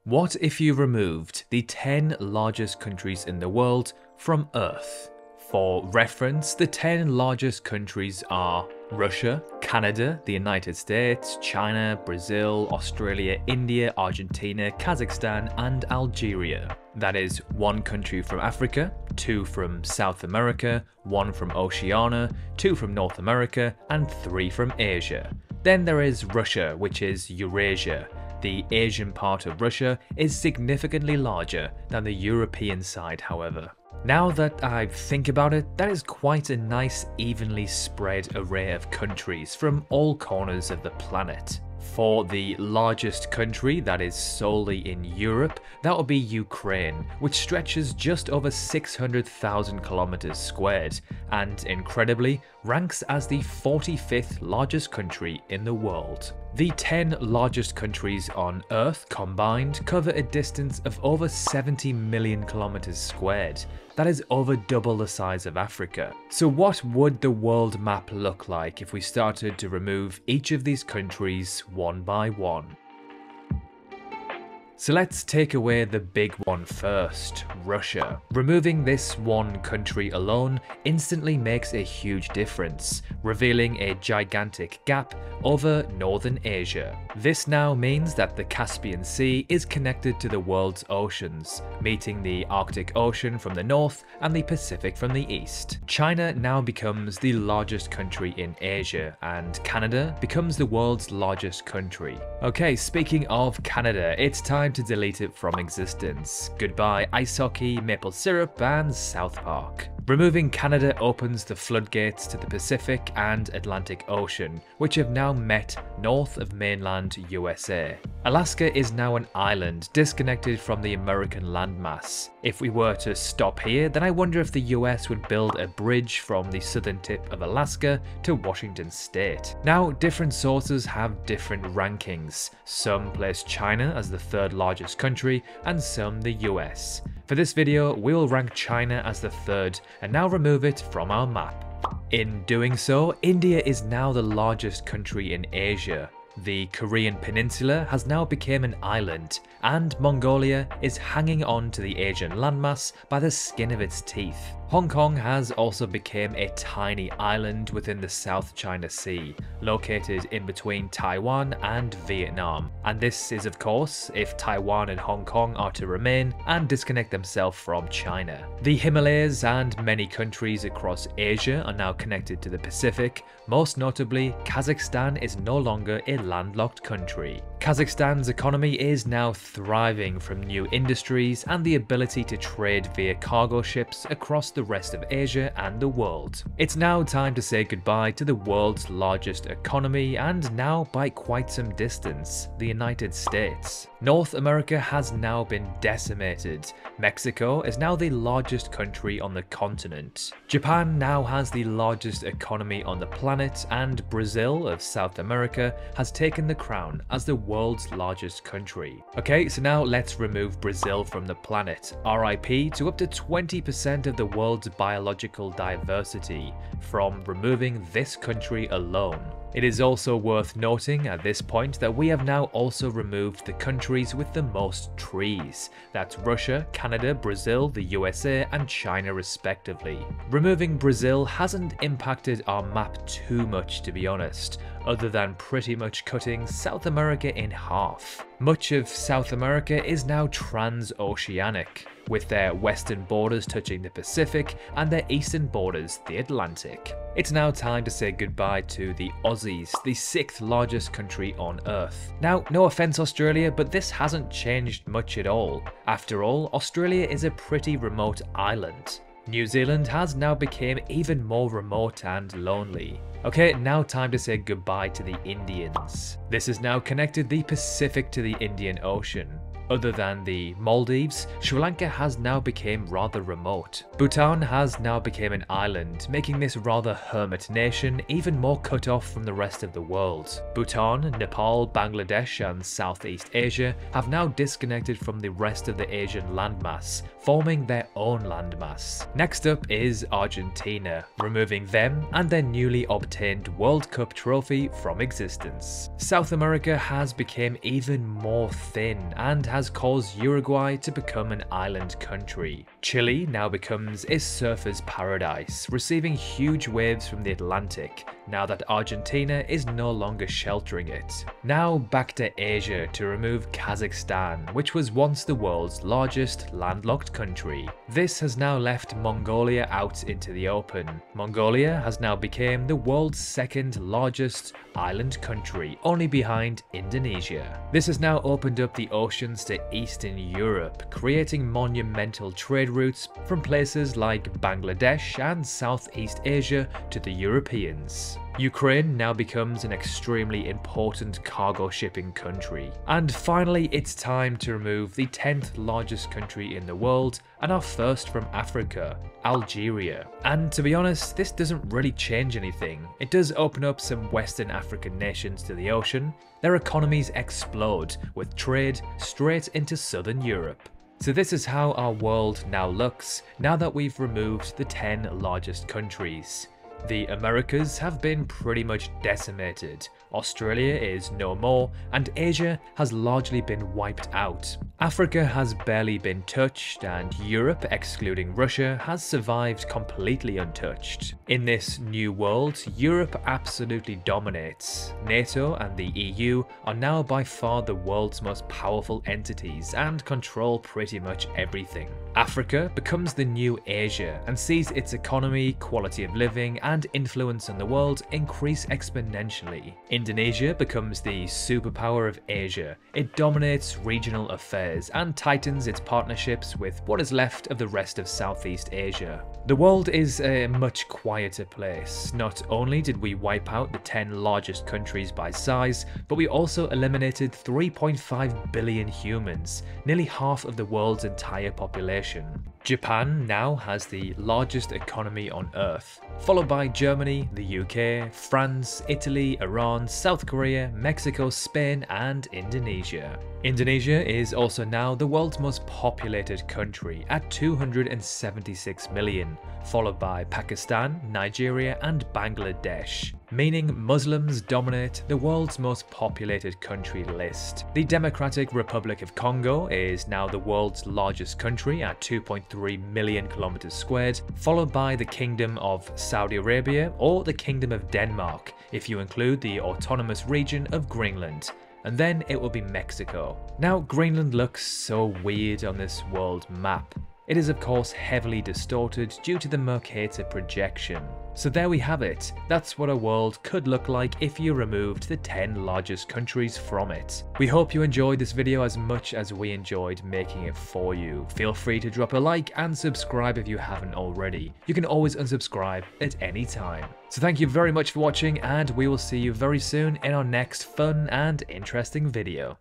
What if you removed the 10 largest countries in the world from Earth? For reference, the 10 largest countries are Russia, Canada, the United States, China, Brazil, Australia, India, Argentina, Kazakhstan, and Algeria. That is 1 country from Africa, 2 from South America, 1 from Oceania, 2 from North America, and 3 from Asia. Then there is Russia, which is Eurasia. The Asian part of Russia is significantly larger than the European side, however. Now that I think about it, that is quite a nice evenly spread array of countries from all corners of the planet. For the largest country that is solely in Europe, that would be Ukraine, which stretches just over 600,000 kilometers squared, and incredibly ranks as the 45th largest country in the world. The 10 largest countries on Earth combined cover a distance of over 70 million kilometers squared. That is over double the size of Africa. So what would the world map look like if we started to remove each of these countries one by one? So let's take away the big one first, Russia. Removing this one country alone instantly makes a huge difference, revealing a gigantic gap over Northern Asia. This now means that the Caspian Sea is connected to the world's oceans, meeting the Arctic Ocean from the north and the Pacific from the east. China now becomes the largest country in Asia, and Canada becomes the world's largest country. Okay, speaking of Canada, it's time to delete it from existence. Goodbye ice hockey, maple syrup, and South Park. Removing Canada opens the floodgates to the Pacific and Atlantic Ocean, which have now met north of mainland USA. Alaska is now an island disconnected from the American landmass. If we were to stop here, then I wonder if the US would build a bridge from the southern tip of Alaska to Washington state. Now, different sources have different rankings. Some place China as the 3rd largest country, and some the US. For this video, we will rank China as the 3rd and now remove it from our map. In doing so, India is now the largest country in Asia. The Korean peninsula has now become an island, and Mongolia is hanging on to the Asian landmass by the skin of its teeth. Hong Kong has also become a tiny island within the South China Sea, located in between Taiwan and Vietnam. And this is of course if Taiwan and Hong Kong are to remain and disconnect themselves from China. The Himalayas and many countries across Asia are now connected to the Pacific. Most notably, Kazakhstan is no longer a landlocked country. Kazakhstan's economy is now thriving from new industries and the ability to trade via cargo ships across the rest of Asia and the world. It's now time to say goodbye to the world's largest economy, and now by quite some distance, the United States. North America has now been decimated. Mexico is now the largest country on the continent. Japan now has the largest economy on the planet, and Brazil of South America has taken the crown as the world's largest country. Okay, so now let's remove Brazil from the planet. RIP to up to 20% of the world's biological diversity from removing this country alone. It is also worth noting at this point that we have now also removed the countries with the most trees. That's Russia, Canada, Brazil, the USA, and China respectively. Removing Brazil hasn't impacted our map too much, to be honest, other than pretty much cutting South America in half. Much of South America is now transoceanic, with their western borders touching the Pacific and their eastern borders the Atlantic. It's now time to say goodbye to the Aussies, the 6th largest country on Earth. Now, no offense Australia, but this hasn't changed much at all. After all, Australia is a pretty remote island. New Zealand has now become even more remote and lonely. Okay, now time to say goodbye to the Indians. This has now connected the Pacific to the Indian Ocean. Other than the Maldives, Sri Lanka has now become rather remote. Bhutan has now become an island, making this rather hermit nation even more cut off from the rest of the world. Bhutan, Nepal, Bangladesh and Southeast Asia have now disconnected from the rest of the Asian landmass, forming their own landmass. Next up is Argentina, removing them and their newly obtained World Cup trophy from existence. South America has become even more thin and has caused Uruguay to become an island country. Chile now becomes a surfer's paradise, receiving huge waves from the Atlantic, now that Argentina is no longer sheltering it. Now back to Asia to remove Kazakhstan, which was once the world's largest landlocked country. This has now left Mongolia out into the open. Mongolia has now become the world's second largest island country, only behind Indonesia. This has now opened up the oceans to Eastern Europe, creating monumental trade routes from places like Bangladesh and Southeast Asia to the Europeans. Ukraine now becomes an extremely important cargo shipping country. And finally, it's time to remove the 10th largest country in the world, and our first from Africa, Algeria. And to be honest, this doesn't really change anything. It does open up some Western African nations to the ocean. Their economies explode with trade straight into Southern Europe. So this is how our world now looks, now that we've removed the 10 largest countries. The Americas have been pretty much decimated, Australia is no more, and Asia has largely been wiped out. Africa has barely been touched, and Europe, excluding Russia, has survived completely untouched. In this new world, Europe absolutely dominates. NATO and the EU are now by far the world's most powerful entities and control pretty much everything. Africa becomes the new Asia and sees its economy, quality of living, and influence on the world increase exponentially. Indonesia becomes the superpower of Asia. It dominates regional affairs and tightens its partnerships with what is left of the rest of Southeast Asia. The world is a much quieter place. Not only did we wipe out the 10 largest countries by size, but we also eliminated 3.5 billion humans, nearly half of the world's entire population. Japan now has the largest economy on Earth, followed by Germany, the UK, France, Italy, Iran, South Korea, Mexico, Spain, and Indonesia. Indonesia is also now the world's most populated country at 276 million, followed by Pakistan, Nigeria, and Bangladesh, meaning Muslims dominate the world's most populated country list. The Democratic Republic of Congo is now the world's largest country at 2.3 million kilometers squared, followed by the Kingdom of Saudi Arabia or the Kingdom of Denmark, if you include the autonomous region of Greenland. And then it will be Mexico. Now, Greenland looks so weird on this world map. It is of course heavily distorted due to the Mercator projection. So there we have it. That's what a world could look like if you removed the 10 largest countries from it. We hope you enjoyed this video as much as we enjoyed making it for you. Feel free to drop a like and subscribe if you haven't already. You can always unsubscribe at any time. So thank you very much for watching, and we will see you very soon in our next fun and interesting video.